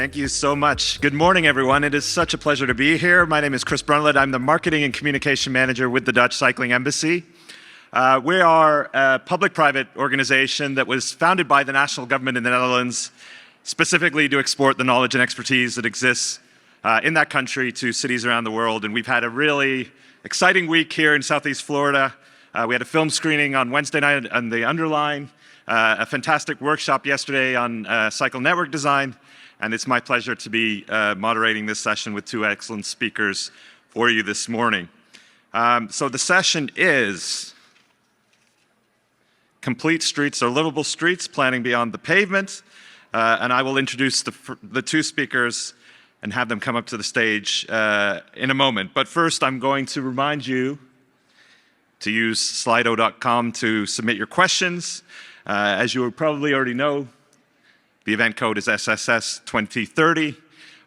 Thank you so much. Good morning, everyone. It is such a pleasure to be here. My name is Chris Bruntlett. I'm the Marketing and Communication Manager with the Dutch Cycling Embassy. We are a public-private organization that was founded by the national government in the Netherlands, specifically to export the knowledge and expertise that exists in that country to cities around the world. And we've had a really exciting week here in Southeast Florida. We had a film screening on Wednesday night on the Underline, a fantastic workshop yesterday on cycle network design, and it's my pleasure to be moderating this session with two excellent speakers for you this morning. So the session is Complete Streets or Livable Streets, Planning Beyond the Pavement, and I will introduce the two speakers and have them come up to the stage in a moment. But first, I'm going to remind you to use slido.com to submit your questions. As you probably already know, the event code is SSS 2030.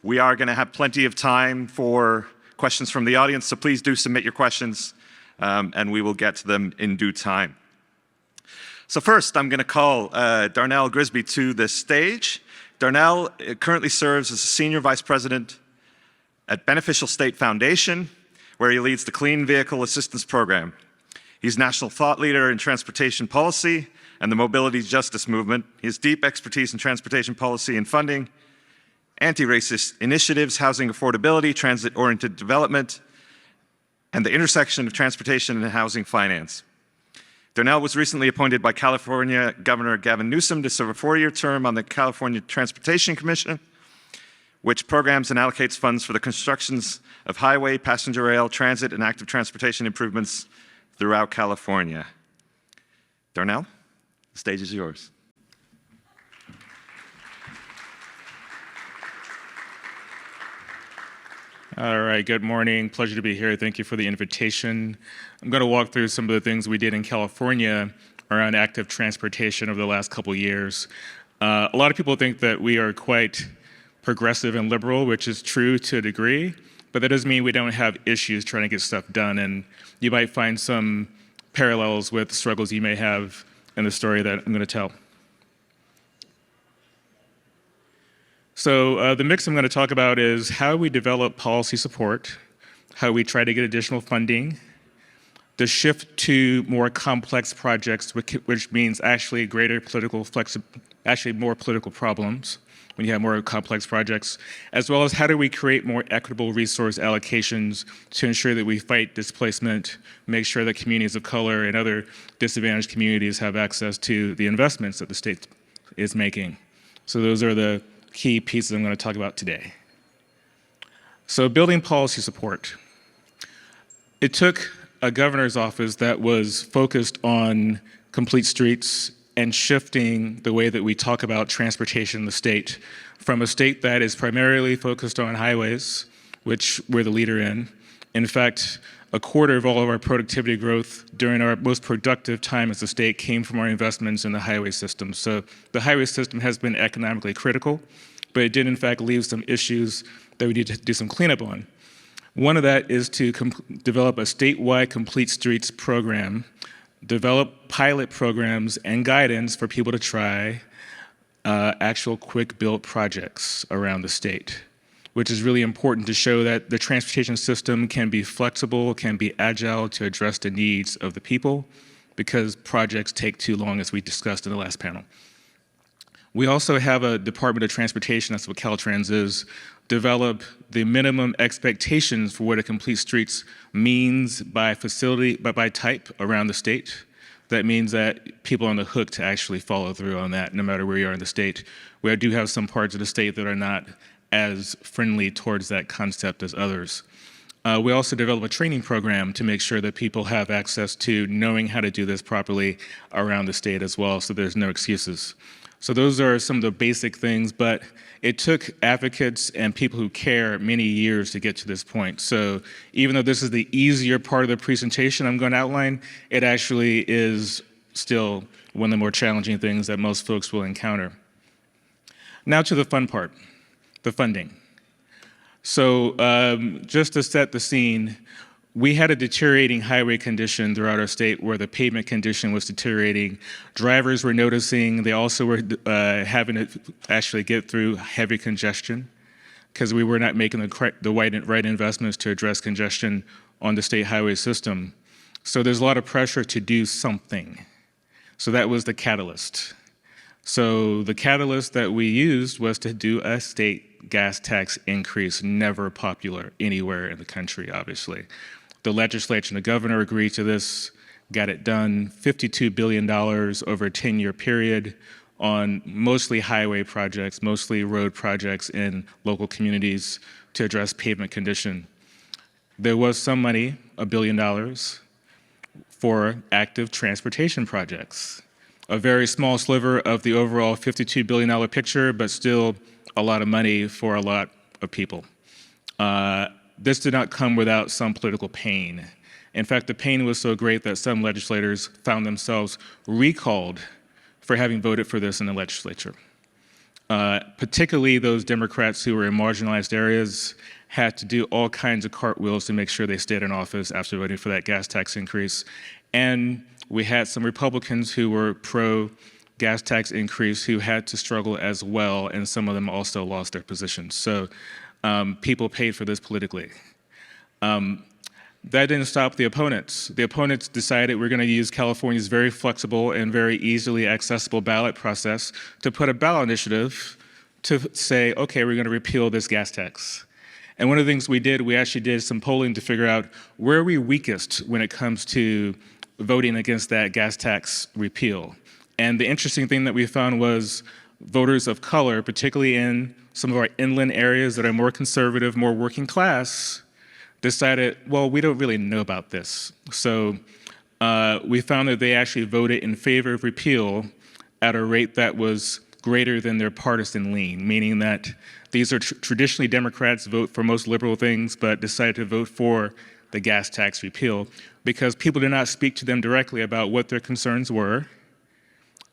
We are going to have plenty of time for questions from the audience, so please do submit your questions, and we will get to them in due time. So first, I'm going to call Darnell Grisby to the stage. Darnell currently serves as a Senior Vice President at Beneficial State Foundation, where he leads the Clean Vehicle Assistance Program. He's national thought leader in transportation policy and the mobility justice movement. He has deep expertise in transportation policy and funding, anti-racist initiatives, housing affordability, transit-oriented development, and the intersection of transportation and housing finance. Darnell was recently appointed by California Governor Gavin Newsom to serve a 4-year term on the California Transportation Commission, which programs and allocates funds for the constructions of highway, passenger rail, transit, and active transportation improvements throughout California. Darnell, the stage is yours. All right, good morning. Pleasure to be here. Thank you for the invitation. I'm going to walk through some of the things we did in California around active transportation over the last couple of years. A lot of people think that we are quite progressive and liberal, which is true to a degree, but that doesn't mean we don't have issues trying to get stuff done, and you might find some parallels with struggles you may have in the story that I'm going to tell. So the mix I'm going to talk about is how we develop policy support, how we try to get additional funding, the shift to more complex projects, which means actually greater political more political problems when you have more complex projects, as well as how do we create more equitable resource allocations to ensure that we fight displacement, make sure that communities of color and other disadvantaged communities have access to the investments that the state is making. So those are the key pieces I'm going to talk about today. So building policy support. It took a governor's office that was focused on complete streets and shifting the way that we talk about transportation in the state from a state that is primarily focused on highways, which we're the leader in. In fact, a quarter of all of our productivity growth during our most productive time as a state came from our investments in the highway system. So the highway system has been economically critical, but it did in fact leave some issues that we need to do some cleanup on. One of that is to develop a statewide complete streets program, develop pilot programs and guidance for people to try actual quick-built projects around the state, which is really important to show that the transportation system can be flexible, can be agile to address the needs of the people, because projects take too long, as we discussed in the last panel. We also have a Department of Transportation, that's what Caltrans is, develop the minimum expectations for what a complete streets means by facility, by type around the state. That means that people are on the hook to actually follow through on that, no matter where you are in the state. We do have some parts of the state that are not as friendly towards that concept as others. We also develop a training program to make sure that people have access to knowing how to do this properly around the state as well, so there's no excuses. So those are some of the basic things, but it took advocates and people who care many years to get to this point. So even though this is the easier part of the presentation I'm going to outline, it actually is still one of the more challenging things that most folks will encounter. Now to the fun part, the funding. So just to set the scene, we had a deteriorating highway condition throughout our state where the pavement condition was deteriorating. Drivers were noticing, they also were having to actually get through heavy congestion because we were not making the right investments to address congestion on the state highway system. So there's a lot of pressure to do something. So that was the catalyst. So the catalyst that we used was to do a state gas tax increase, never popular anywhere in the country, obviously. The legislature and the governor agreed to this, got it done, $52 billion over a 10-year period on mostly highway projects, mostly road projects in local communities to address pavement condition. There was some money, $1 billion, for active transportation projects. A very small sliver of the overall $52 billion picture, but still a lot of money for a lot of people. This did not come without some political pain. In fact, the pain was so great that some legislators found themselves recalled for having voted for this in the legislature. Particularly those Democrats who were in marginalized areas had to do all kinds of cartwheels to make sure they stayed in office after voting for that gas tax increase. And we had some Republicans who were pro-gas tax increase who had to struggle as well, and some of them also lost their positions. So people paid for this politically. That didn't stop the opponents. The opponents decided we're going to use California's very flexible and very easily accessible ballot process to put a ballot initiative to say, okay, we're going to repeal this gas tax. And one of the things we did, we actually did some polling to figure out where are we weakest when it comes to voting against that gas tax repeal. And the interesting thing that we found was voters of color, particularly in some of our inland areas that are more conservative, more working class, decided, well, we don't really know about this. So we found that they actually voted in favor of repeal at a rate that was greater than their partisan lean, meaning that these are traditionally Democrats vote for most liberal things, but decided to vote for the gas tax repeal because people did not speak to them directly about what their concerns were,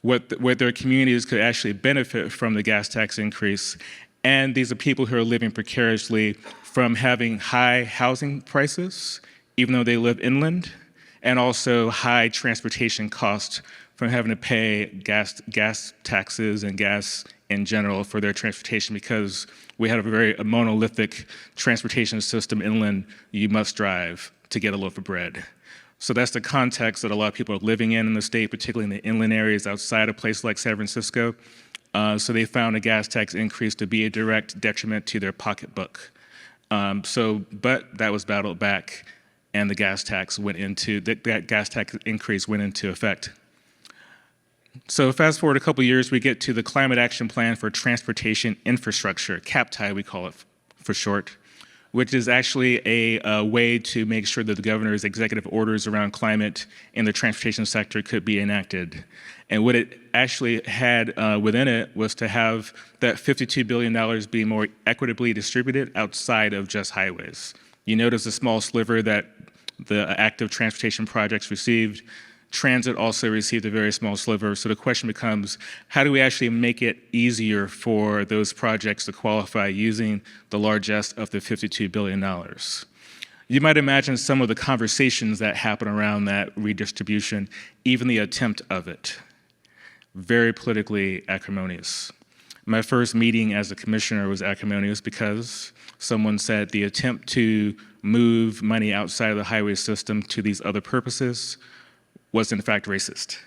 what their communities could actually benefit from the gas tax increase. And these are people who are living precariously from having high housing prices, even though they live inland, and also high transportation costs from having to pay gas taxes and gas in general for their transportation because we have a very monolithic transportation system inland. You must drive to get a loaf of bread. So that's the context that a lot of people are living in the state, particularly in the inland areas outside of places like San Francisco. So they found a gas tax increase to be a direct detriment to their pocketbook. But that was battled back, and the gas tax that gas tax increase went into effect. So fast forward a couple years, we get to the Climate Action Plan for Transportation Infrastructure, CAPTI we call it for short, which is actually a way to make sure that the governor's executive orders around climate in the transportation sector could be enacted. And what it actually had within it was to have that $52 billion be more equitably distributed outside of just highways. You notice a small sliver that the active transportation projects received. Transit also received a very small sliver. So the question becomes, how do we actually make it easier for those projects to qualify using the largest of the $52 billion? You might imagine some of the conversations that happen around that redistribution, even the attempt of it. Very politically acrimonious. My first meeting as a commissioner was acrimonious because someone said the attempt to move money outside of the highway system to these other purposes was in fact racist.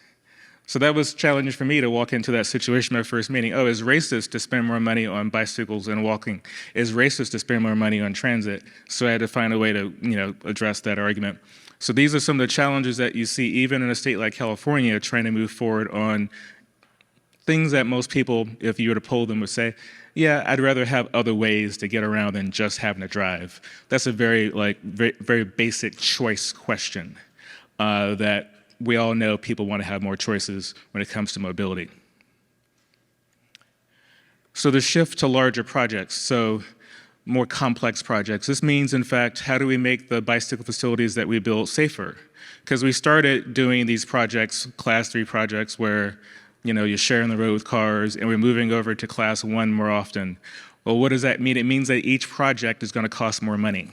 So that was challenging for me to walk into that situation, my first meeting. Oh, it's racist to spend more money on bicycles and walking. It's racist to spend more money on transit. So I had to find a way to, address that argument. So these are some of the challenges that you see even in a state like California trying to move forward on things that most people, if you were to poll them, would say, yeah, I'd rather have other ways to get around than just having to drive. That's a very basic choice question that we all know people want to have more choices when it comes to mobility. So the shift to larger projects, so more complex projects. This means, in fact, how do we make the bicycle facilities that we build safer? Because we started doing these projects, class 3 projects, where you're sharing the road with cars, and we're moving over to class 1 more often. Well, what does that mean? It means that each project is going to cost more money.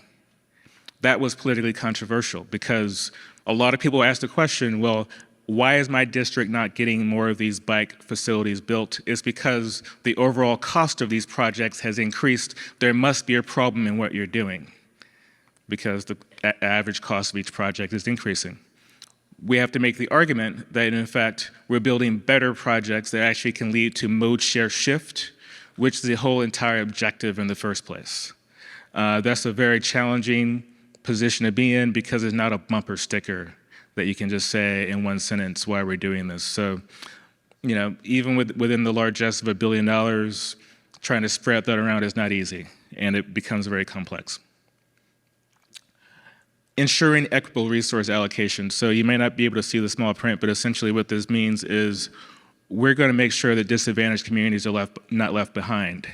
That was politically controversial because a lot of people asked the question, well, why is my district not getting more of these bike facilities built? It's because the overall cost of these projects has increased. There must be a problem in what you're doing because the average cost of each project is increasing. We have to make the argument that, in fact, we're building better projects that actually can lead to mode share shift, which is the whole entire objective in the first place. That's a very challenging position to be in because it's not a bumper sticker that you can just say in one sentence why we're doing this. So, you know, even within the largesse of $1 billion, trying to spread that around is not easy, and it becomes very complex. Ensuring equitable resource allocation. So you may not be able to see the small print, but essentially what this means is we're going to make sure that disadvantaged communities are not left behind.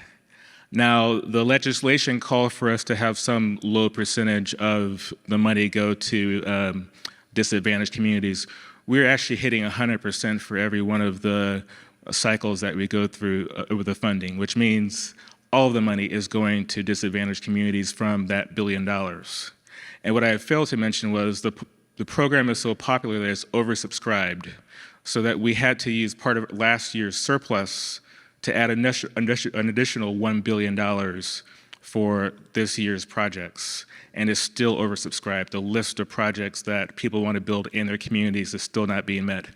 Now, the legislation calls for us to have some low percentage of the money go to disadvantaged communities. We're actually hitting 100% for every one of the cycles that we go through with the funding, which means all of the money is going to disadvantaged communities from that $1 billion. And what I failed to mention was the program is so popular that it's oversubscribed, so that we had to use part of last year's surplus to add an additional $1 billion for this year's projects, and it's still oversubscribed. The list of projects that people want to build in their communities is still not being met.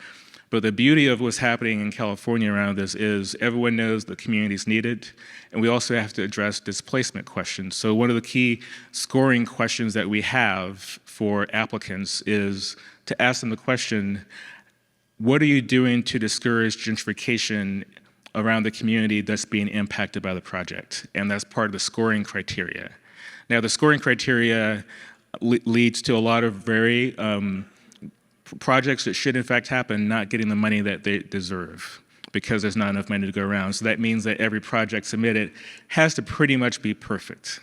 But the beauty of what's happening in California around this is everyone knows the communities need it, and we also have to address displacement questions. So one of the key scoring questions that we have for applicants is to ask them the question, what are you doing to discourage gentrification around the community that's being impacted by the project? And that's part of the scoring criteria. Now, the scoring criteria leads to a lot of very projects that should in fact happen not getting the money that they deserve because there's not enough money to go around. So that means that every project submitted has to pretty much be perfect.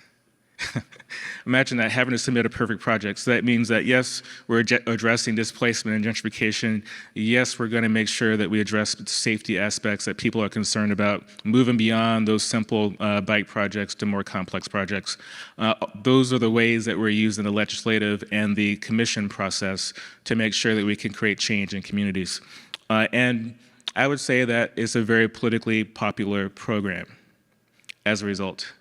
Imagine that, having to submit a perfect project. So that means that, yes, we're addressing displacement and gentrification. Yes, we're going to make sure that we address safety aspects that people are concerned about, moving beyond those simple bike projects to more complex projects. Those are the ways that we're using the legislative and the commission process to make sure that we can create change in communities. And I would say that it's a very politically popular program as a result.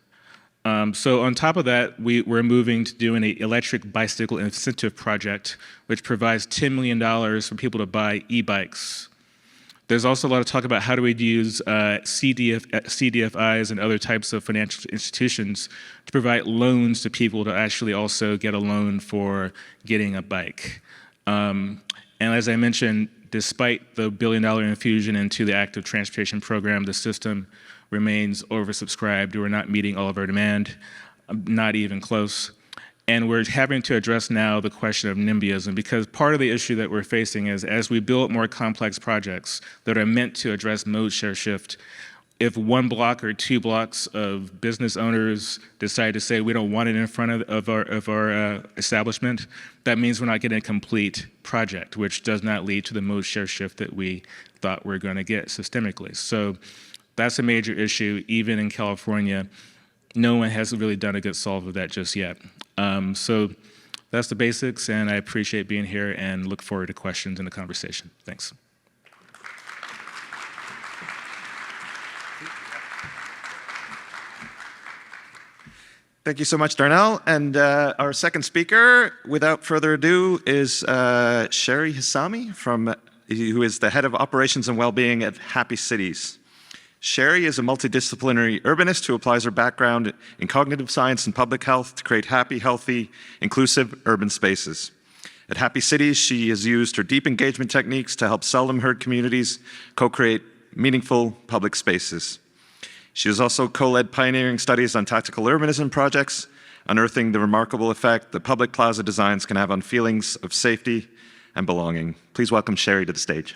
So on top of that, we're moving to do an electric bicycle incentive project, which provides $10 million for people to buy e-bikes. There's also a lot of talk about how do we use CDFIs and other types of financial institutions to provide loans to people to actually also get a loan for getting a bike. And as I mentioned, despite the $1 billion infusion into the active transportation program, the system remains oversubscribed. We're not meeting all of our demand, not even close. And we're having to address now the question of NIMBYism, because part of the issue that we're facing is as we build more complex projects that are meant to address mode share shift, if one block or 2 blocks of business owners decide to say we don't want it in front of our establishment, that means we're not getting a complete project, which does not lead to the mode share shift that we thought we were going to get systemically. So that's a major issue, even in California. No one has really done a good solve of that just yet. So that's the basics, and I appreciate being here and look forward to questions in the conversation. Thanks. Thank you so much, Darnell. And our second speaker, without further ado, is Cheri Hessami, who is the head of operations and well-being at Happy Cities. Cheri is a multidisciplinary urbanist who applies her background in cognitive science and public health to create happy, healthy, inclusive urban spaces. At Happy Cities, she has used her deep engagement techniques to help seldom heard communities co-create meaningful public spaces. She has also co-led pioneering studies on tactical urbanism projects, unearthing the remarkable effect that public plaza designs can have on feelings of safety and belonging. Please welcome Cheri to the stage.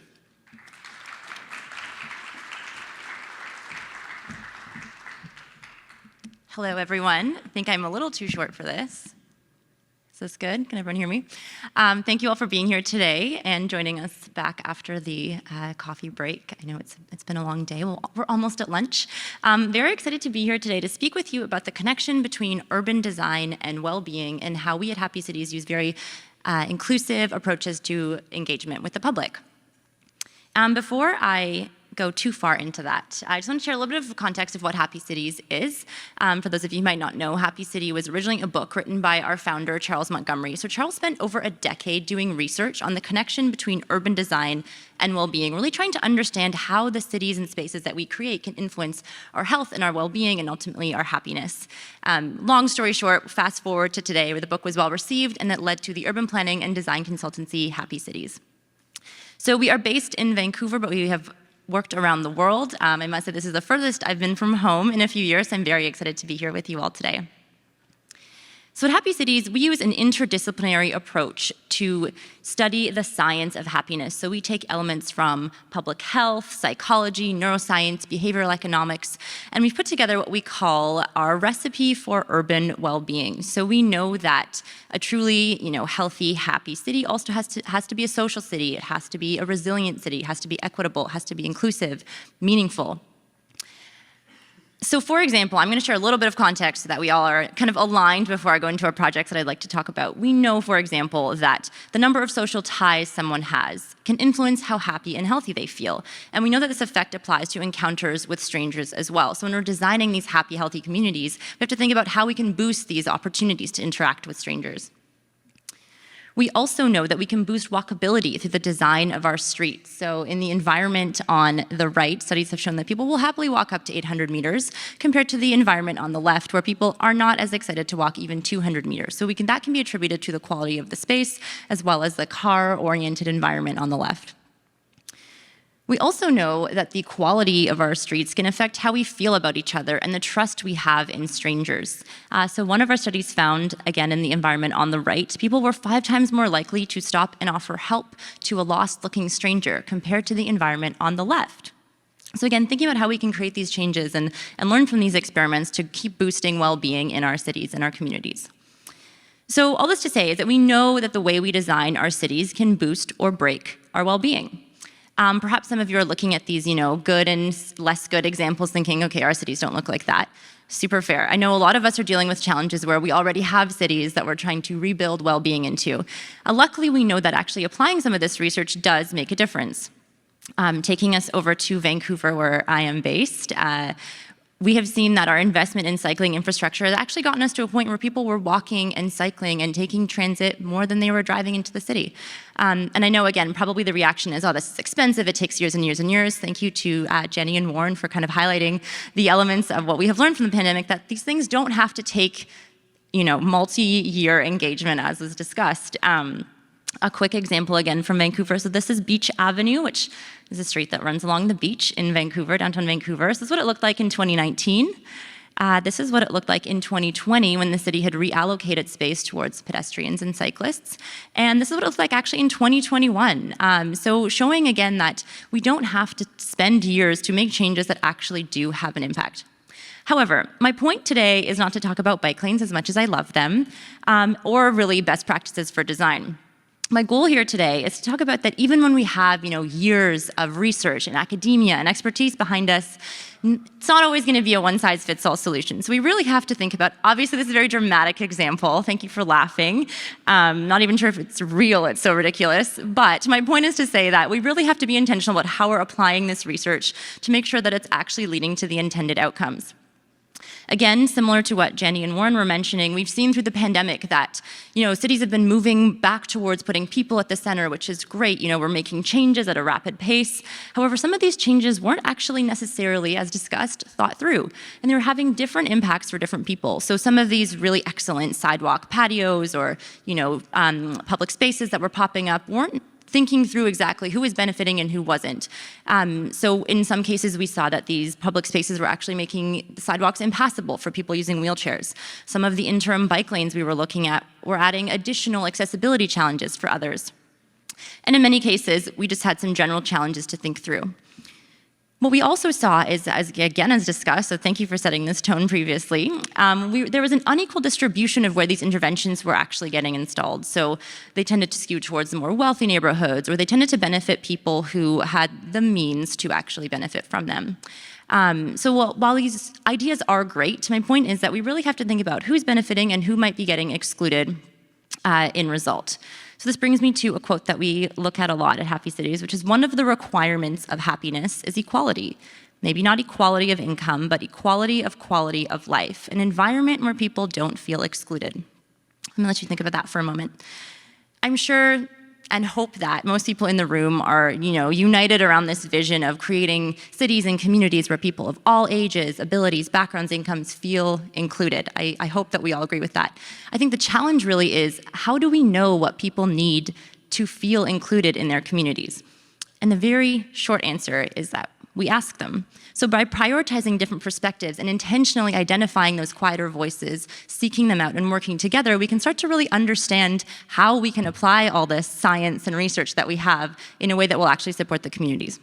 Hello, everyone. I think I'm a little too short for this. this good? Can everyone hear me? Thank you all for being here today and joining us back after the coffee break. I know it's been a long day. Well, we're almost at lunch. Very excited to be here today to speak with you about the connection between urban design and well-being and how we at Happy Cities use very inclusive approaches to engagement with the public. Before I go too far into that, I just want to share a little bit of context of what Happy Cities is. For those of you who might not know, Happy City was originally a book written by our founder, Charles Montgomery. So Charles spent over a decade doing research on the connection between urban design and well-being, really trying to understand how the cities and spaces that we create can influence our health and our well-being and ultimately our happiness. Long story short, fast forward to today where the book was well received and that led to the urban planning and design consultancy Happy Cities. So we are based in Vancouver, but we have worked around the world. I must say this is the furthest I've been from home in a few years. I'm very excited to be here with you all today. So at Happy Cities, we use an interdisciplinary approach to study the science of happiness. So we take elements from public health, psychology, neuroscience, behavioral economics, and we've put together what we call our recipe for urban well-being. So we know that a truly, healthy, happy city also has to be a social city. It has to be a resilient city. It has to be equitable. It has to be inclusive, meaningful. So for example, I'm going to share a little bit of context so that we all are kind of aligned before I go into our projects that I'd like to talk about. We know, for example, that the number of social ties someone has can influence how happy and healthy they feel. And we know that this effect applies to encounters with strangers as well. So when we're designing these happy, healthy communities, we have to think about how we can boost these opportunities to interact with strangers. We also know that we can boost walkability through the design of our streets. So in the environment on the right, studies have shown that people will happily walk up to 800 meters compared to the environment on the left where people are not as excited to walk even 200 meters. So that can be attributed to the quality of the space as well as the car-oriented environment on the left. We also know that the quality of our streets can affect how we feel about each other and the trust we have in strangers. So one of our studies found, again, in the environment on the right, people were 5 times more likely to stop and offer help to a lost-looking stranger compared to the environment on the left. So again, thinking about how we can create these changes and learn from these experiments to keep boosting well-being in our cities and our communities. So all this to say is that we know that the way we design our cities can boost or break our well-being. Perhaps some of you are looking at these, good and less good examples thinking, okay, our cities don't look like that. Super fair. I know a lot of us are dealing with challenges where we already have cities that we're trying to rebuild well-being into. Luckily, we know that actually applying some of this research does make a difference. Taking us over to Vancouver, where I am based, we have seen that our investment in cycling infrastructure has actually gotten us to a point where people were walking and cycling and taking transit more than they were driving into the city. And I know, again, probably the reaction is, oh, this is expensive. It takes years and years and years. Thank you to Jenny and Warren for kind of highlighting the elements of what we have learned from the pandemic, that these things don't have to take, multi-year engagement, as was discussed. A quick example again from Vancouver. So this is Beach Avenue, which is a street that runs along the beach in Vancouver, downtown Vancouver. So this is what it looked like in 2019. This is what it looked like in 2020 when the city had reallocated space towards pedestrians and cyclists. And this is what it looks like actually in 2021. So showing again that we don't have to spend years to make changes that actually do have an impact. However, my point today is not to talk about bike lanes as much as I love them, or really best practices for design. My goal here today is to talk about that even when we have, years of research and academia and expertise behind us, it's not always going to be a one-size-fits-all solution. So we really have to think about, obviously this is a very dramatic example. Thank you for laughing. Not even sure if it's real, it's so ridiculous. But my point is to say that we really have to be intentional about how we're applying this research to make sure that it's actually leading to the intended outcomes. Again, similar to what Jenny and Warren were mentioning, we've seen through the pandemic that, cities have been moving back towards putting people at the center, which is great. We're making changes at a rapid pace. However, some of these changes weren't actually necessarily, as discussed, thought through, and they were having different impacts for different people. So some of these really excellent sidewalk patios or, public spaces that were popping up weren't thinking through exactly who was benefiting and who wasn't. So in some cases, we saw that these public spaces were actually making the sidewalks impassable for people using wheelchairs. Some of the interim bike lanes we were looking at were adding additional accessibility challenges for others. And in many cases, we just had some general challenges to think through. What we also saw is, as discussed, so thank you for setting this tone previously, there was an unequal distribution of where these interventions were actually getting installed. So they tended to skew towards the more wealthy neighborhoods, or they tended to benefit people who had the means to actually benefit from them. So while these ideas are great, my point is that we really have to think about who's benefiting and who might be getting excluded in result. So this brings me to a quote that we look at a lot at Happy Cities, which is one of the requirements of happiness is equality. Maybe not equality of income, but equality of quality of life, an environment where people don't feel excluded. Let me let you think about that for a moment. I'm sure and hope that most people in the room are, united around this vision of creating cities and communities where people of all ages, abilities, backgrounds, incomes feel included. I hope that we all agree with that. I think the challenge really is, how do we know what people need to feel included in their communities? And the very short answer is that we ask them. So by prioritizing different perspectives and intentionally identifying those quieter voices, seeking them out and working together, we can start to really understand how we can apply all this science and research that we have in a way that will actually support the communities.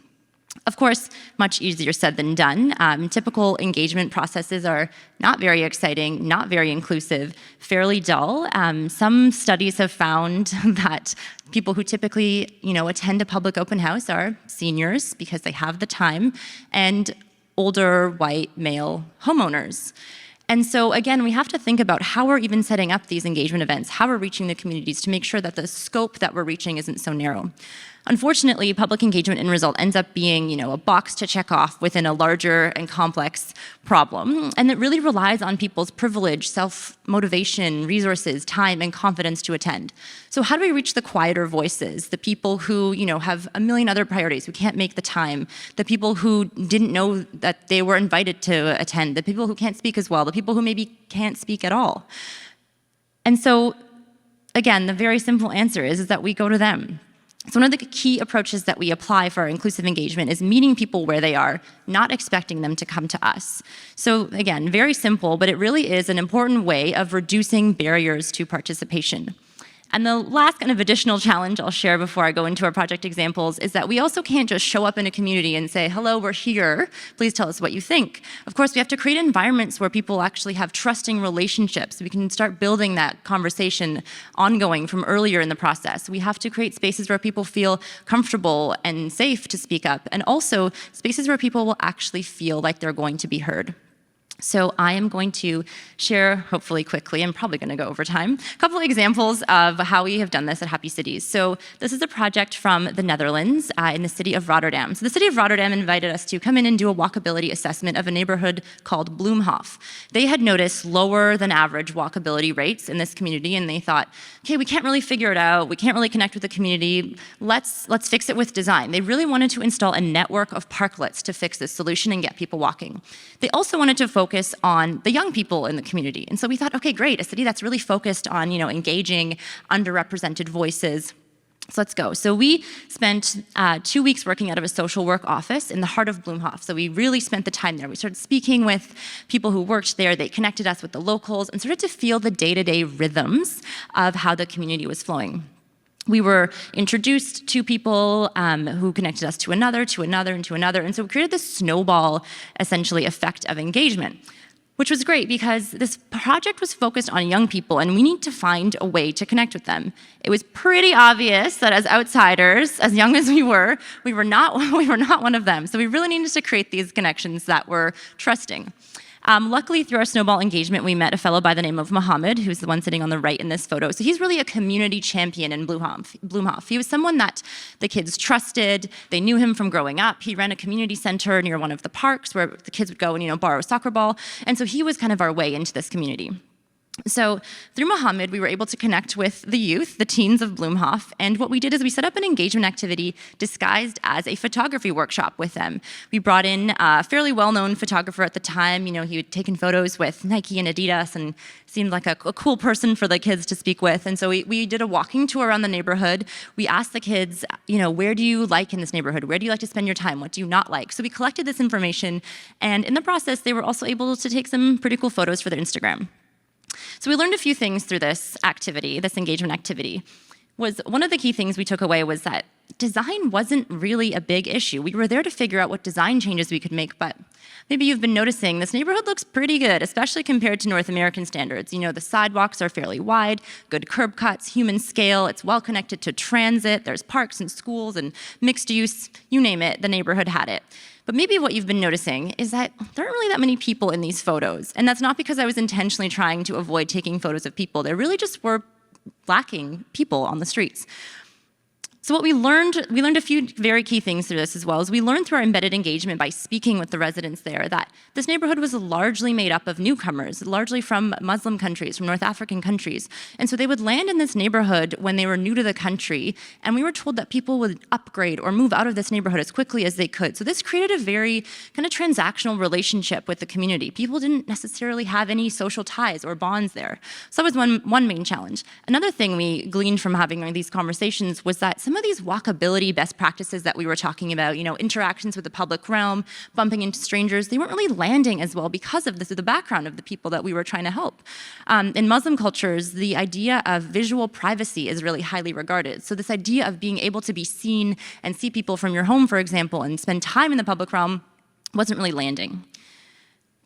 Of course, much easier said than done. Typical engagement processes are not very exciting, not very inclusive, fairly dull. Some studies have found that people who typically, attend a public open house are seniors because they have the time, and older white male homeowners. And so again, we have to think about how we're even setting up these engagement events, how we're reaching the communities to make sure that the scope that we're reaching isn't so narrow. Unfortunately, public engagement end result ends up being, a box to check off within a larger and complex problem. And it really relies on people's privilege, self-motivation, resources, time, and confidence to attend. So how do we reach the quieter voices, the people who, have a million other priorities, who can't make the time, the people who didn't know that they were invited to attend, the people who can't speak as well, the people who maybe can't speak at all? And so, again, the very simple answer is that we go to them. So one of the key approaches that we apply for our inclusive engagement is meeting people where they are, not expecting them to come to us. So again, very simple, but it really is an important way of reducing barriers to participation. And the last kind of additional challenge I'll share before I go into our project examples is that we also can't just show up in a community and say, hello, we're here, please tell us what you think. Of course, we have to create environments where people actually have trusting relationships. We can start building that conversation ongoing from earlier in the process. We have to create spaces where people feel comfortable and safe to speak up, and also spaces where people will actually feel like they're going to be heard. So I am going to share, hopefully quickly, I'm probably going to go over time, a couple of examples of how we have done this at Happy Cities. So this is a project from the Netherlands in the city of Rotterdam. So the city of Rotterdam invited us to come in and do a walkability assessment of a neighborhood called Bloemhof. They had noticed lower than average walkability rates in this community, and they thought, okay, we can't really figure it out, we can't really connect with the community, let's fix it with design. They really wanted to install a network of parklets to fix this solution and get people walking. They also wanted to focus on the young people in the community. And so we thought, okay, great, a city that's really focused on, engaging underrepresented voices. So let's go. So we spent 2 weeks working out of a social work office in the heart of Bloemhof. So we really spent the time there. We started speaking with people who worked there. They connected us with the locals and started to feel the day-to-day rhythms of how the community was flowing. We were introduced to people who connected us to another, and to another. And so we created this snowball, essentially, effect of engagement, which was great because this project was focused on young people, and we need to find a way to connect with them. It was pretty obvious that as outsiders, as young as we were not one of them. So we really needed to create these connections that were trusting. Luckily, through our snowball engagement, we met a fellow by the name of Mohammed, who's the one sitting on the right in this photo. So he's really a community champion in Bloemhof. He was someone that the kids trusted. They knew him from growing up. He ran a community center near one of the parks where the kids would go and borrow a soccer ball. And so he was kind of our way into this community. So through Mohammed, we were able to connect with the youth, the teens of Bloemhof, and what we did is we set up an engagement activity disguised as a photography workshop with them. We brought in a fairly well-known photographer at the time. He had taken photos with Nike and Adidas and seemed like a cool person for the kids to speak with. And so we did a walking tour around the neighborhood. We asked the kids, where do you like in this neighborhood? Where do you like to spend your time? What do you not like? So we collected this information, and in the process, they were also able to take some pretty cool photos for their Instagram. So we learned a few things through this activity, this engagement activity. One of the key things we took away was that design wasn't really a big issue. We were there to figure out what design changes we could make, but maybe you've been noticing this neighborhood looks pretty good, especially compared to North American standards. You know, the sidewalks are fairly wide, good curb cuts, human scale, it's well connected to transit, there's parks and schools and mixed use, you name it, the neighborhood had it. But maybe what you've been noticing is that there aren't really that many people in these photos. And that's not because I was intentionally trying to avoid taking photos of people. There really just were lacking people on the streets. So what we learned a few very key things through this as well, is we learned through our embedded engagement by speaking with the residents there that this neighborhood was largely made up of newcomers, largely from Muslim countries, from North African countries. And so they would land in this neighborhood when they were new to the country, and we were told that people would upgrade or move out of this neighborhood as quickly as they could. So this created a very kind of transactional relationship with the community. People didn't necessarily have any social ties or bonds there. So that was one main challenge. Another thing we gleaned from having these conversations was that some of these walkability best practices that we were talking about, you know, interactions with the public realm, bumping into strangers, they weren't really landing as well because of the background of the people that we were trying to help. In Muslim cultures, the idea of visual privacy is really highly regarded. So this idea of being able to be seen and see people from your home, for example, and spend time in the public realm wasn't really landing.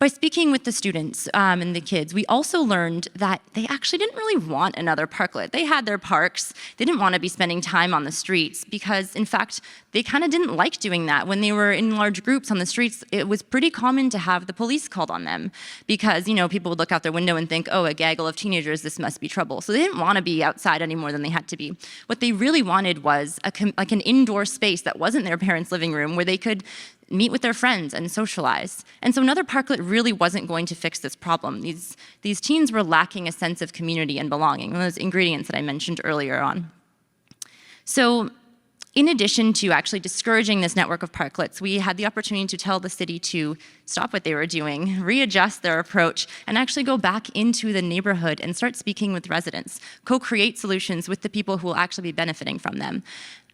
By speaking with the students and the kids, we also learned that they actually didn't really want another parklet. They had their parks. They didn't want to be spending time on the streets because, in fact, they kind of didn't like doing that. When they were in large groups on the streets, it was pretty common to have the police called on them because, you know, people would look out their window and think, oh, a gaggle of teenagers, this must be trouble. So they didn't want to be outside any more than they had to be. What they really wanted was like an indoor space that wasn't their parents' living room where they could meet with their friends and socialize. And so another parklet really wasn't going to fix this problem. These teens were lacking a sense of community and belonging, one of those ingredients that I mentioned earlier on. So in addition to actually discouraging this network of parklets, we had the opportunity to tell the city to stop what they were doing, readjust their approach, and actually go back into the neighborhood and start speaking with residents, co-create solutions with the people who will actually be benefiting from them.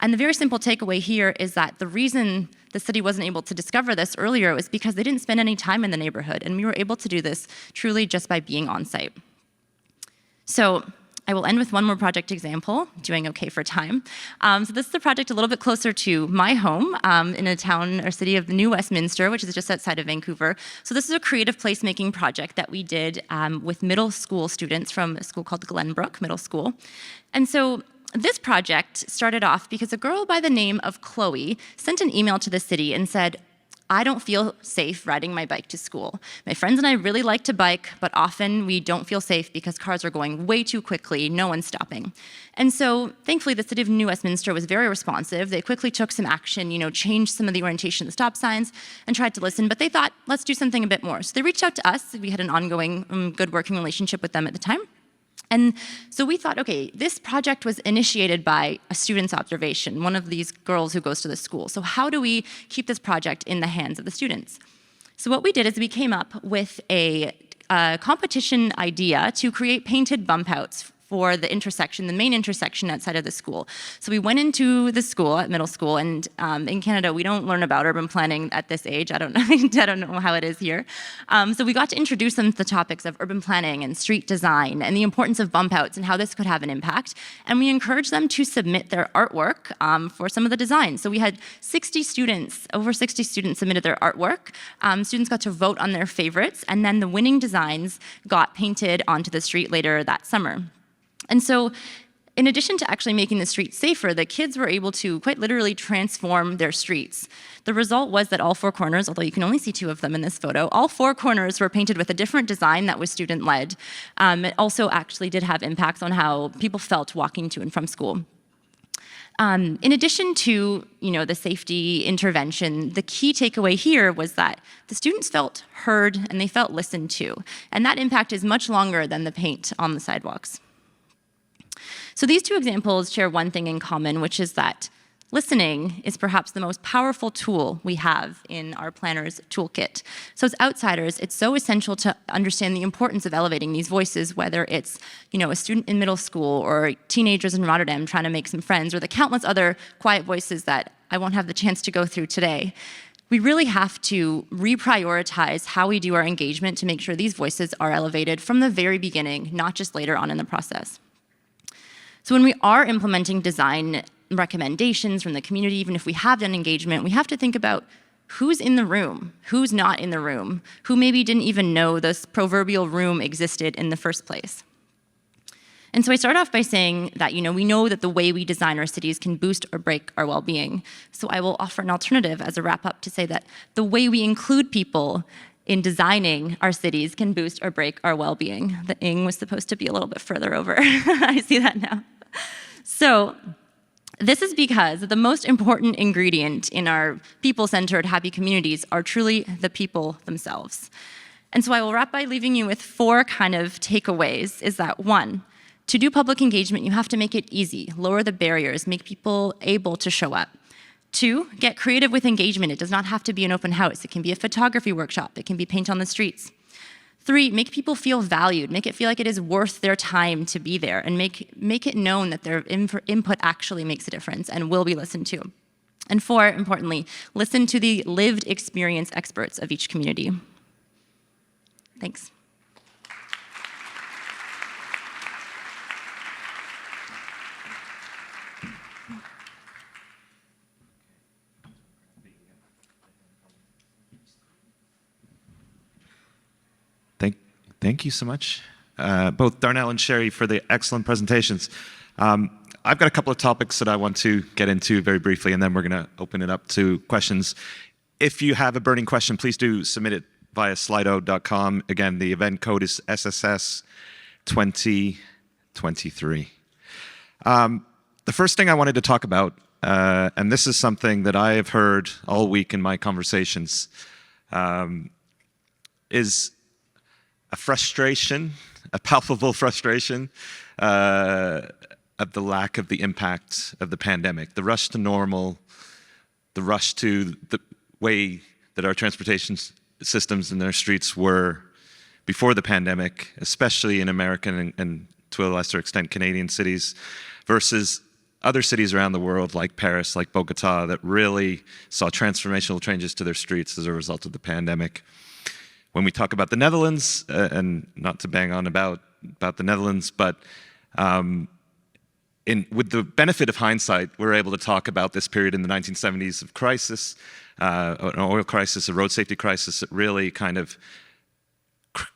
And the very simple takeaway here is that the reason the city wasn't able to discover this earlier was because they didn't spend any time in the neighborhood, and we were able to do this truly just by being on site. So I will end with one more project example, doing okay for time. So this is a project a little bit closer to my home in a town or city of New Westminster, which is just outside of Vancouver. So this is a creative placemaking project that we did with middle school students from a school called Glenbrook Middle School. And so this project started off because a girl by the name of Chloe sent an email to the city and said, I don't feel safe riding my bike to school. My friends and I really like to bike, but often we don't feel safe because cars are going way too quickly, no one's stopping. And so thankfully the city of New Westminster was very responsive. They quickly took some action, changed some of the orientation of the stop signs and tried to listen, but they thought, let's do something a bit more. So they reached out to us. We had an ongoing good working relationship with them at the time. And so we thought, okay, this project was initiated by a student's observation, one of these girls who goes to the school. So how do we keep this project in the hands of the students? So what we did is we came up with a competition idea to create painted bump outs for the intersection, the main intersection outside of the school. So we went into the school at middle school, and in Canada, we don't learn about urban planning at this age. I don't know, I don't know how it is here. So we got to introduce them to the topics of urban planning and street design and the importance of bump outs and how this could have an impact. And we encouraged them to submit their artwork for some of the designs. So we had 60 students, over 60 students submitted their artwork. Students got to vote on their favorites, and then the winning designs got painted onto the street later that summer. And so in addition to actually making the streets safer, the kids were able to quite literally transform their streets. The result was that all four corners, although you can only see two of them in this photo, all four corners were painted with a different design that was student-led. It also actually did have impacts on how people felt walking to and from school. In addition to the safety intervention, the key takeaway here was that the students felt heard and they felt listened to. And that impact is much longer than the paint on the sidewalks. So these two examples share one thing in common, which is that listening is perhaps the most powerful tool we have in our planner's toolkit. So as outsiders, it's so essential to understand the importance of elevating these voices, whether it's a student in middle school or teenagers in Rotterdam trying to make some friends, or the countless other quiet voices that I won't have the chance to go through today. We really have to reprioritize how we do our engagement to make sure these voices are elevated from the very beginning, not just later on in the process. So when we are implementing design recommendations from the community, even if we have done engagement, we have to think about who's in the room, who's not in the room, who maybe didn't even know this proverbial room existed in the first place. And so I start off by saying that, we know that the way we design our cities can boost or break our well-being. So I will offer an alternative as a wrap-up to say that the way we include people in designing our cities can boost or break our well-being. The ing was supposed to be a little bit further over. I see that now. So this is because the most important ingredient in our people-centered happy communities are truly the people themselves. And so I will wrap by leaving you with 4 kind of takeaways, is that 1, to do public engagement, you have to make it easy, lower the barriers, make people able to show up. 2, get creative with engagement. It does not have to be an open house. It can be a photography workshop. It can be paint on the streets. 3, make people feel valued. Make it feel like it is worth their time to be there, and make it known that their input actually makes a difference and will be listened to. And 4, importantly, listen to the lived experience experts of each community. Thanks. Thank you so much, both Darnell and Cheri, for the excellent presentations. I've got a couple of topics that I want to get into very briefly, and then we're going to open it up to questions. If you have a burning question, please do submit it via slido.com. Again, the event code is SSS 2023. The first thing I wanted to talk about, and this is something that I have heard all week in my conversations, is a frustration, a palpable frustration of the lack of the impact of the pandemic, the rush to normal, the rush to the way that our transportation systems and their streets were before the pandemic, especially in American and to a lesser extent Canadian cities, versus other cities around the world like Paris, like Bogota, that really saw transformational changes to their streets as a result of the pandemic. When we talk about the Netherlands, and not to bang on about the Netherlands, but with the benefit of hindsight, we're able to talk about this period in the 1970s of crisis, an oil crisis, a road safety crisis that really kind of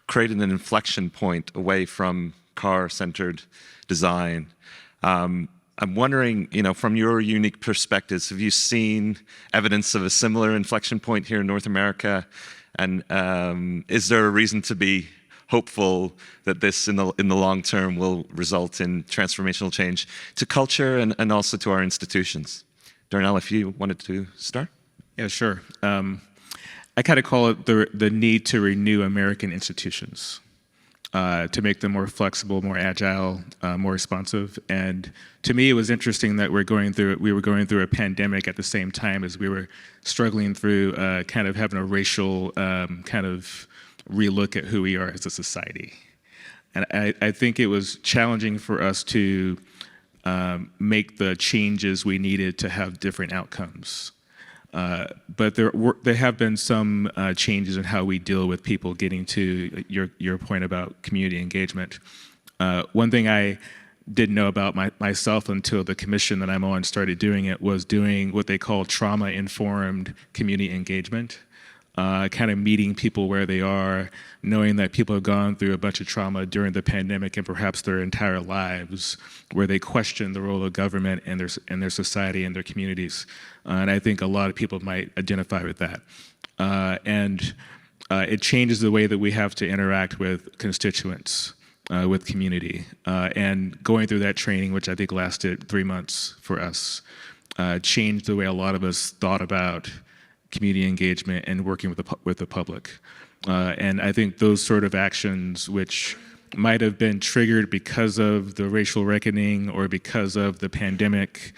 created an inflection point away from car-centered design. I'm wondering, from your unique perspectives, have you seen evidence of a similar inflection point here in North America? And is there a reason to be hopeful that this in the long term will result in transformational change to culture and also to our institutions? Darnell, if you wanted to start? Yeah, sure. I kind of call it the need to renew American institutions, to make them more flexible, more agile, more responsive. And to me, it was interesting that we were going through a pandemic at the same time as we were struggling through kind of having a racial kind of relook at who we are as a society. And I think it was challenging for us to make the changes we needed to have different outcomes. But there have been some changes in how we deal with people, getting to your point about community engagement. One thing I didn't know about myself until the commission that I'm on started doing it was doing what they call trauma-informed community engagement. Kind of meeting people where they are, knowing that people have gone through a bunch of trauma during the pandemic and perhaps their entire lives, where they question the role of government and their society and their communities. And I think a lot of people might identify with that. And it changes the way that we have to interact with constituents, with community. And going through that training, which I think lasted 3 months for us, changed the way a lot of us thought about community engagement and working with the public. And I think those sort of actions, which might have been triggered because of the racial reckoning or because of the pandemic,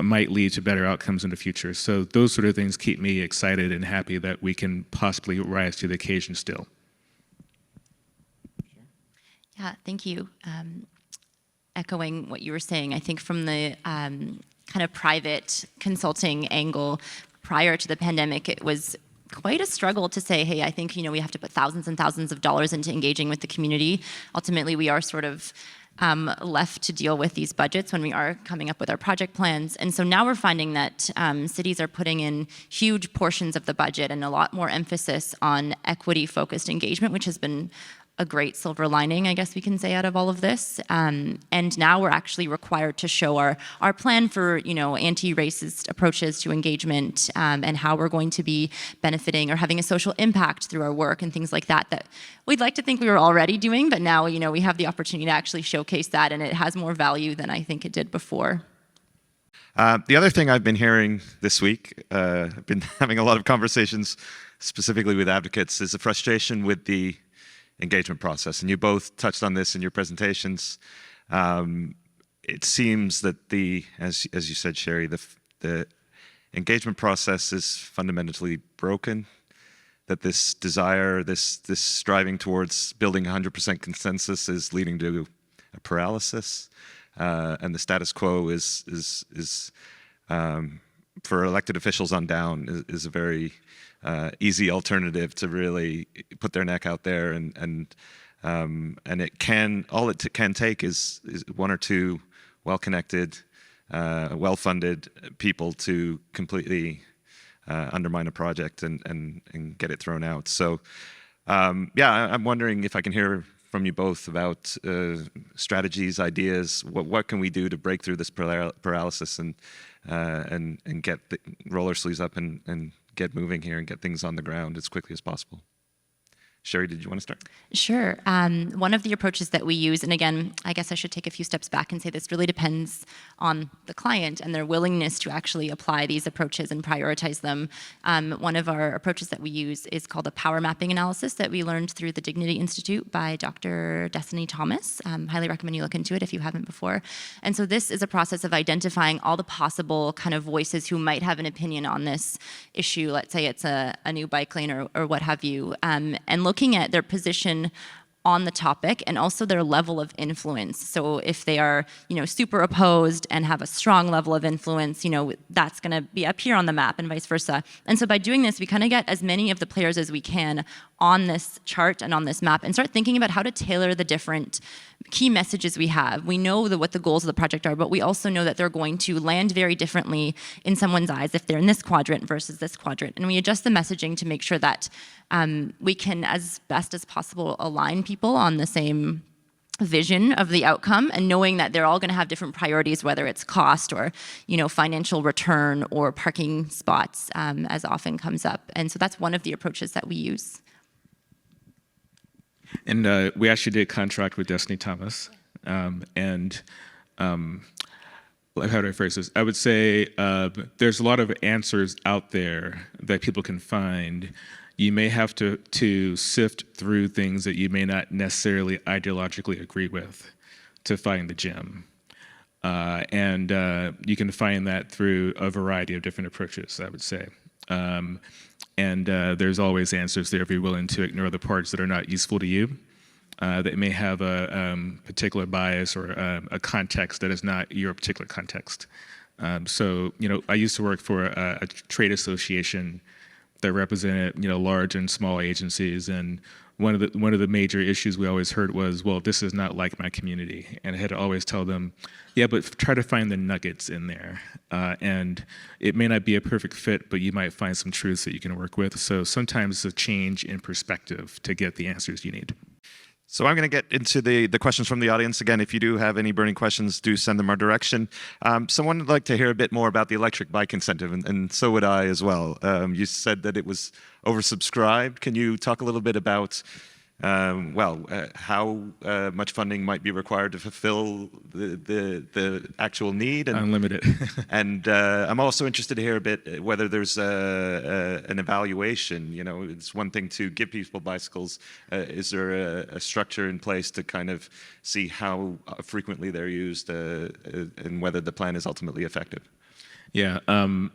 might lead to better outcomes in the future. So those sort of things keep me excited and happy that we can possibly rise to the occasion still. Yeah, thank you. Echoing what you were saying, I think from the kind of private consulting angle, prior to the pandemic, it was quite a struggle to say, hey, I think we have to put thousands and thousands of dollars into engaging with the community. Ultimately, we are sort of left to deal with these budgets when we are coming up with our project plans. And so now we're finding that cities are putting in huge portions of the budget and a lot more emphasis on equity-focused engagement, which has been a great silver lining, I guess we can say, out of all of this. And now we're actually required to show our plan for, anti-racist approaches to engagement, and how we're going to be benefiting or having a social impact through our work and things like that, that we'd like to think we were already doing, but now, we have the opportunity to actually showcase that, and it has more value than I think it did before. The other thing I've been hearing this week, I've been having a lot of conversations specifically with advocates, is the frustration with the engagement process, and you both touched on this in your presentations. It seems that as you said, Cheri, the engagement process is fundamentally broken. That this desire, this striving towards building 100% consensus is leading to a paralysis, and the status quo is for elected officials on down is a very easy alternative to really put their neck out there, and it can take is one or two well-connected, well-funded people to completely undermine a project and get it thrown out. So I'm wondering if I can hear from you both about strategies, ideas. What can we do to break through this paralysis and get the roller sleeves up and get moving here and get things on the ground as quickly as possible? Cheri, did you want to start? Sure. One of the approaches that we use, and again, I guess I should take a few steps back and say this really depends on the client and their willingness to actually apply these approaches and prioritize them. One of our approaches that we use is called a power mapping analysis that we learned through the Dignity Institute by Dr. Destiny Thomas. Highly recommend you look into it if you haven't before. And so this is a process of identifying all the possible kind of voices who might have an opinion on this issue. Let's say it's a new bike lane or what have you, and looking at their position on the topic and also their level of influence. So if they are, super opposed and have a strong level of influence, that's going to be up here on the map and vice versa. And so by doing this, we kind of get as many of the players as we can on this chart and on this map and start thinking about how to tailor the different key messages we have. We know what the goals of the project are, but we also know that they're going to land very differently in someone's eyes if they're in this quadrant versus this quadrant. And we adjust the messaging to make sure that we can, as best as possible, align people on the same vision of the outcome, and knowing that they're all going to have different priorities, whether it's cost or financial return or parking spots, as often comes up. And so that's one of the approaches that we use. And we actually did contract with Destiny Thomas, and how do I phrase this? I would say there's a lot of answers out there that people can find. You may have to sift through things that you may not necessarily ideologically agree with to find the gem. And you can find that through a variety of different approaches, I would say. And there's always answers there if you're willing to ignore the parts that are not useful to you, that may have a particular bias or a context that is not your particular context. So, I used to work for a trade association that represented, large and small agencies, and one of the major issues we always heard was, well, this is not like my community, and I had to always tell them, yeah, but try to find the nuggets in there, and it may not be a perfect fit, but you might find some truths that you can work with. So sometimes it's a change in perspective to get the answers you need. So I'm going to get into the questions from the audience. Again, if you do have any burning questions, do send them our direction. Someone would like to hear a bit more about the electric bike incentive, and so would I as well. You said that it was oversubscribed. Can you talk a little bit about how much funding might be required to fulfill the actual need? And, unlimited. And I'm also interested to hear a bit whether there's an evaluation. It's one thing to give people bicycles. Is there a structure in place to kind of see how frequently they're used and whether the plan is ultimately effective? Yeah,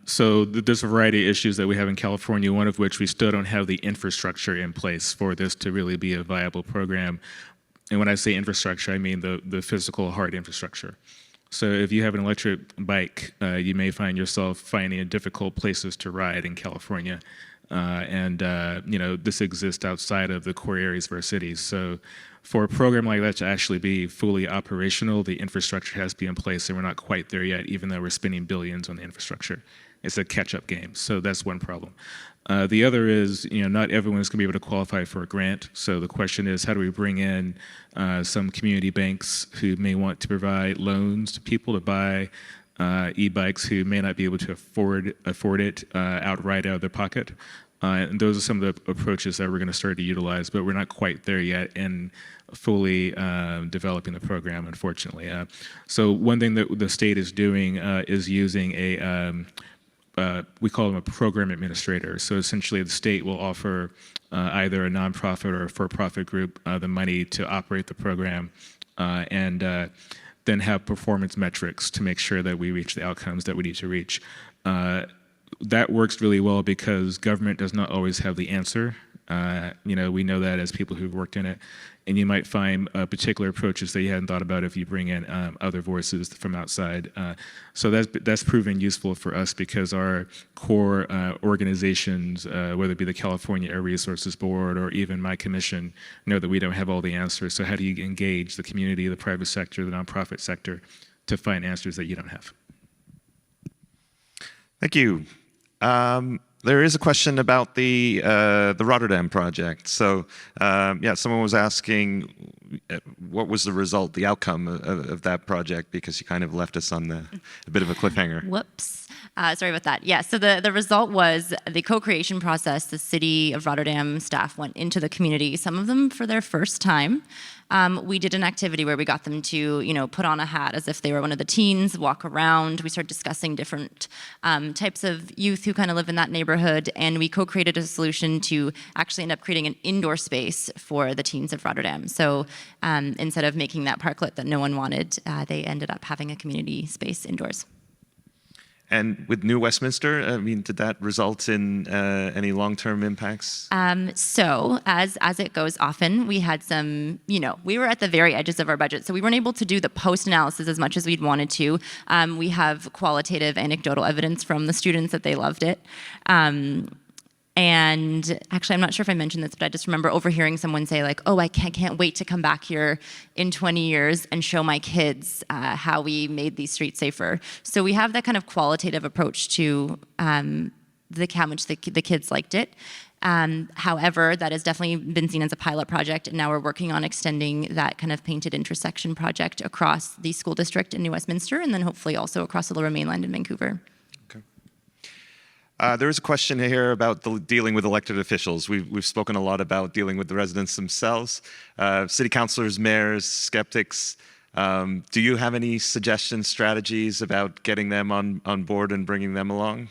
so there's a variety of issues that we have in California, one of which we still don't have the infrastructure in place for this to really be a viable program. And when I say infrastructure, I mean the physical hard infrastructure. So if you have an electric bike, you may find yourself finding difficult places to ride in California This exists outside of the core areas of our cities. So for a program like that to actually be fully operational, the infrastructure has to be in place, and we're not quite there yet, even though we're spending billions on the infrastructure. It's a catch-up game, so that's one problem. The other is, not everyone is going to be able to qualify for a grant. So the question is, how do we bring in some community banks who may want to provide loans to people to buy e-bikes who may not be able to afford it outright out of their pocket? And those are some of the approaches that we're going to start to utilize, but we're not quite there yet in fully developing the program, unfortunately. So one thing that the state is doing is using we call them a program administrator. So essentially the state will offer either a nonprofit or a for-profit group the money to operate the program and then have performance metrics to make sure that we reach the outcomes that we need to reach. That works really well because government does not always have the answer. We know that as people who've worked in it. And you might find particular approaches that you hadn't thought about if you bring in other voices from outside. So that's proven useful for us because our core organizations, whether it be the California Air Resources Board or even my commission, know that we don't have all the answers. So how do you engage the community, the private sector, the nonprofit sector to find answers that you don't have? Thank you. There is a question about the Rotterdam project. So, someone was asking what was the result, the outcome of that project, because you kind of left us on a bit of a cliffhanger. Whoops. Sorry about that. Yeah, so the result was the co-creation process. The city of Rotterdam staff went into the community, some of them for their first time. We did an activity where we got them to, put on a hat as if they were one of the teens, walk around. We started discussing different types of youth who kind of live in that neighborhood, and we co-created a solution to actually end up creating an indoor space for the teens of Rotterdam. So instead of making that parklet that no one wanted, they ended up having a community space indoors. And with New Westminster, did that result in any long-term impacts? So as it goes often, we had some, we were at the very edges of our budget, so we weren't able to do the post-analysis as much as we'd wanted to. We have qualitative anecdotal evidence from the students that they loved it. And actually, I'm not sure if I mentioned this, but I just remember overhearing someone say like, oh, I can't wait to come back here in 20 years and show my kids how we made these streets safer. So we have that kind of qualitative approach to how much the kids liked it. However, that has definitely been seen as a pilot project, and now we're working on extending that kind of painted intersection project across the school district in New Westminster, and then hopefully also across the Lower Mainland in Vancouver. There is a question here about dealing with elected officials. We've spoken a lot about dealing with the residents themselves, city councilors, mayors, skeptics. Do you have any suggestions, strategies about getting them on board and bringing them along?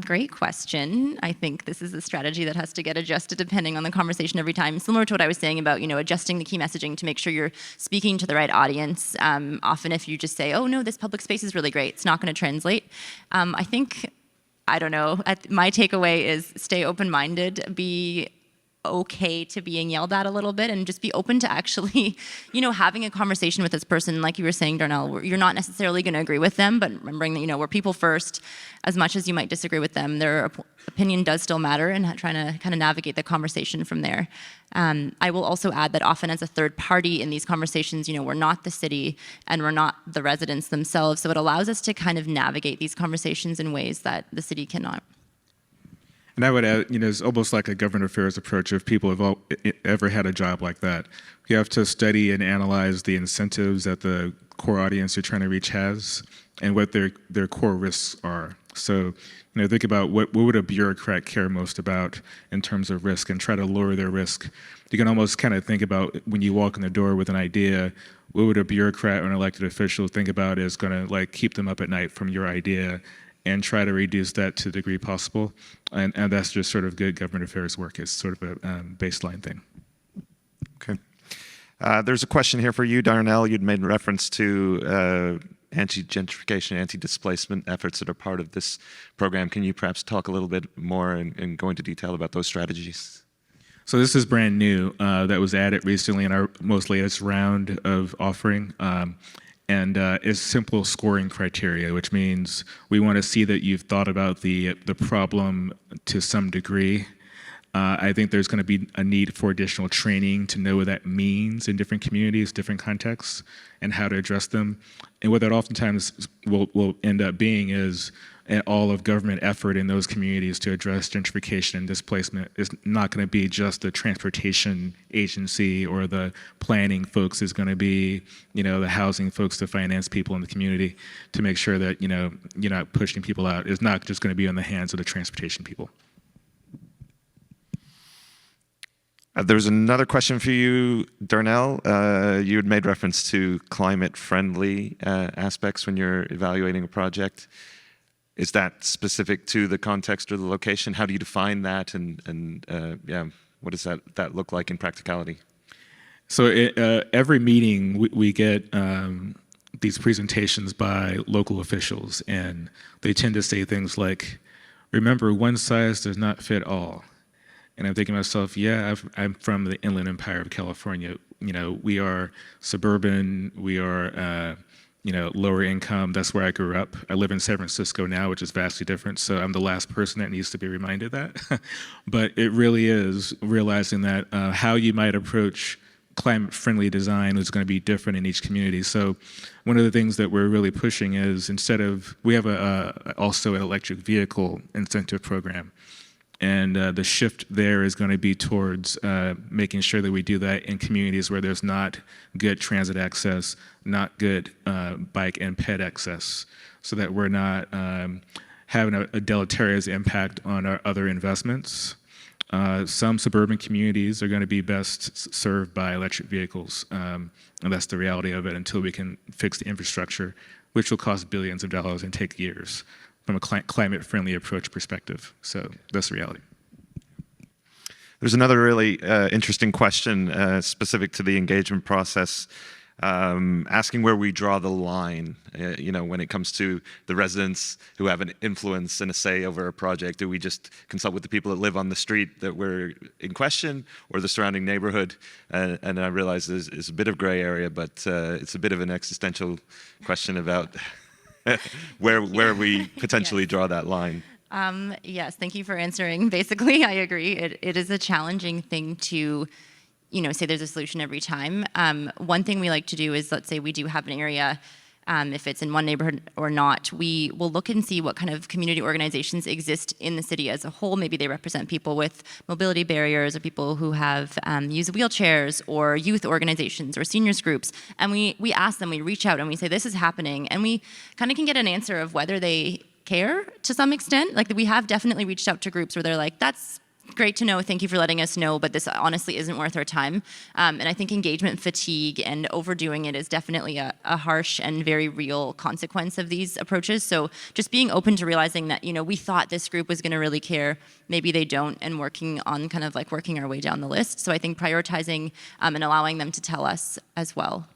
Great question. I think this is a strategy that has to get adjusted depending on the conversation every time. Similar to what I was saying about, adjusting the key messaging to make sure you're speaking to the right audience. Often if you just say, oh no, this public space is really great, it's not going to translate. I don't know. My takeaway is stay open-minded, be okay to being yelled at a little bit, and just be open to actually, having a conversation with this person. Like you were saying, Darnell, you're not necessarily going to agree with them, but remembering that, we're people first. As much as you might disagree with them, their opinion does still matter, and trying to kind of navigate the conversation from there. I will also add that often as a third party in these conversations, we're not the city and we're not the residents themselves, so it allows us to kind of navigate these conversations in ways that the city cannot. And I would add, it's almost like a government affairs approach if people have ever had a job like that. You have to study and analyze the incentives that the core audience you're trying to reach has and what their core risks are. So, think about what would a bureaucrat care most about in terms of risk and try to lower their risk. You can almost kind of think about when you walk in the door with an idea, what would a bureaucrat or an elected official think about is going to keep them up at night from your idea, and try to reduce that to the degree possible. And that's just sort of good government affairs work. It's sort of a baseline thing. Okay. There's a question here for you, Darnell. You'd made reference to anti-gentrification, anti-displacement efforts that are part of this program. Can you perhaps talk a little bit more and go into detail about those strategies? So this is brand new. That was added recently in our most latest round of offering. And it's simple scoring criteria, which means we want to see that you've thought about the problem to some degree. I think there's going to be a need for additional training to know what that means in different communities, different contexts, and how to address them. And what that oftentimes will end up being is all of government effort in those communities to address gentrification and displacement is not going to be just the transportation agency or the planning folks. Is going to be, the housing folks to finance people in the community to make sure that, you're not pushing people out. It's not just going to be in the hands of the transportation people. There's another question for you, Darnell. You had made reference to climate-friendly aspects when you're evaluating a project. Is that specific to the context or the location? How do you define that, and what does that look like in practicality? So every meeting we get these presentations by local officials, and they tend to say things like, "Remember, one size does not fit all." And I'm thinking to myself, I'm from the Inland Empire of California. We are suburban, we are, lower income. That's where I grew up. I live in San Francisco now, which is vastly different. So I'm the last person that needs to be reminded that. But it really is realizing that how you might approach climate-friendly design is going to be different in each community. So one of the things that we're really pushing is we have also an electric vehicle incentive program. And the shift there is going to be towards making sure that we do that in communities where there's not good transit access, not good bike and ped access, so that we're not having a deleterious impact on our other investments. Some suburban communities are going to be best served by electric vehicles, and that's the reality of it until we can fix the infrastructure, which will cost billions of dollars and take years from a climate-friendly approach perspective. So that's the reality. There's another really interesting question specific to the engagement process, asking where we draw the line, when it comes to the residents who have an influence and a say over a project. Do we just consult with the people that live on the street that we're in question, or the surrounding neighborhood? And I realize there's a bit of gray area, but it's a bit of an existential question about where we potentially draw that line. Yes, thank you for answering. Basically, I agree. It is a challenging thing to, say there's a solution every time. One thing we like to do is, let's say we do have an area, if it's in one neighborhood or not, we will look and see what kind of community organizations exist in the city as a whole. Maybe they represent people with mobility barriers, or people who have use wheelchairs, or youth organizations, or seniors groups. And we ask them, we reach out and we say, this is happening. And we kind of can get an answer of whether they care to some extent. Like, we have definitely reached out to groups where they're like, that's great to know, thank you for letting us know, but this honestly isn't worth our time. And I think engagement fatigue and overdoing it is definitely a harsh and very real consequence of these approaches. So just being open to realizing that, we thought this group was going to really care, maybe they don't, and working on kind of like working our way down the list. So I think prioritizing and allowing them to tell us as well.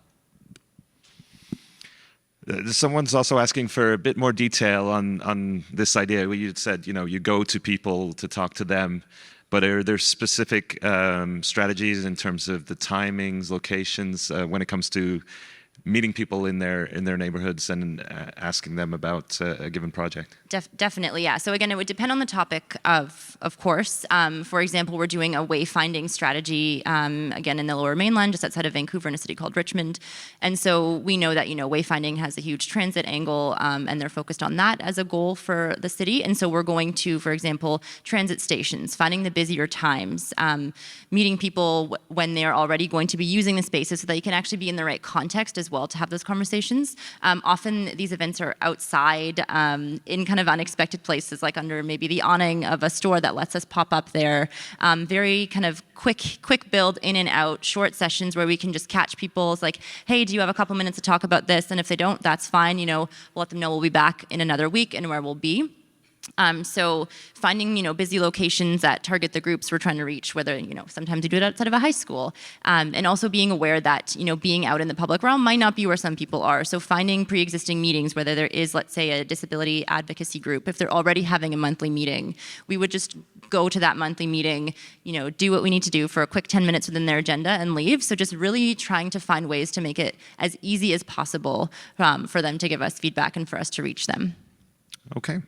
Someone's also asking for a bit more detail on this idea. You said, you go to people to talk to them, but are there specific strategies in terms of the timings, locations, when it comes to meeting people in their neighborhoods and asking them about a given project? Definitely, yeah. So again, it would depend on the topic, of course. For example, we're doing a wayfinding strategy, again, in the Lower Mainland, just outside of Vancouver, in a city called Richmond. And so we know that, wayfinding has a huge transit angle, and they're focused on that as a goal for the city. And so we're going to, for example, transit stations, finding the busier times, meeting people when they're already going to be using the spaces so that you can actually be in the right context as well to have those conversations. Often these events are outside, in kind of unexpected places, like under maybe the awning of a store that lets us pop up there. Very kind of quick build, in and out, short sessions where we can just catch people. It's like, hey, do you have a couple minutes to talk about this? And if they don't, that's fine. We'll let them know we'll be back in another week and where we'll be. So finding, busy locations that target the groups we're trying to reach, whether, sometimes you do it outside of a high school, and also being aware that, being out in the public realm might not be where some people are. So finding pre-existing meetings, whether there is, let's say, a disability advocacy group, if they're already having a monthly meeting, we would just go to that monthly meeting, do what we need to do for a quick 10 minutes within their agenda and leave. So just really trying to find ways to make it as easy as possible for them to give us feedback and for us to reach them. Okay.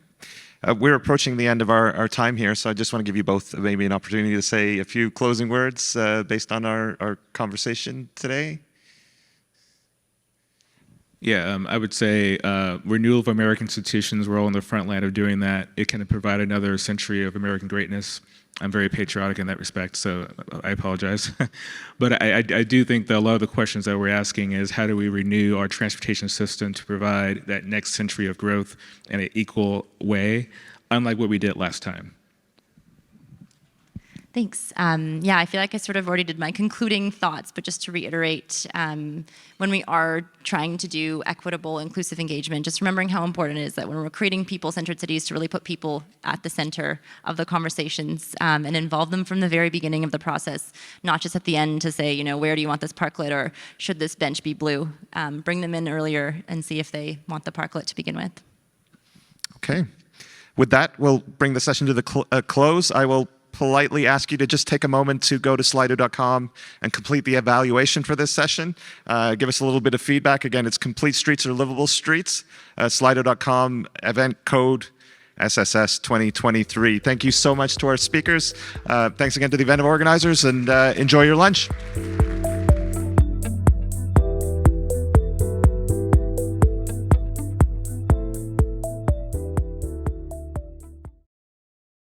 We're approaching the end of our time here, so I just want to give you both maybe an opportunity to say a few closing words based on our conversation today. Yeah, I would say renewal of American institutions, we're all on the front line of doing that. It can provide another century of American greatness. I'm very patriotic in that respect, so I apologize. But I do think that a lot of the questions that we're asking is how do we renew our transportation system to provide that next century of growth in an equal way, unlike what we did last time. Thanks. Yeah, I feel like I sort of already did my concluding thoughts, but just to reiterate, when we are trying to do equitable, inclusive engagement, just remembering how important it is that when we're creating people-centered cities to really put people at the center of the conversations and involve them from the very beginning of the process, not just at the end to say, where do you want this parklet or should this bench be blue? Bring them in earlier and see if they want the parklet to begin with. Okay. With that, we'll bring the session to the close. I will politely ask you to just take a moment to go to slido.com and complete the evaluation for this session. Give us a little bit of feedback. Again, it's Complete Streets or Livable Streets. Slido.com, event code SSS 2023. Thank you so much to our speakers. Thanks again to the event organizers, and enjoy your lunch.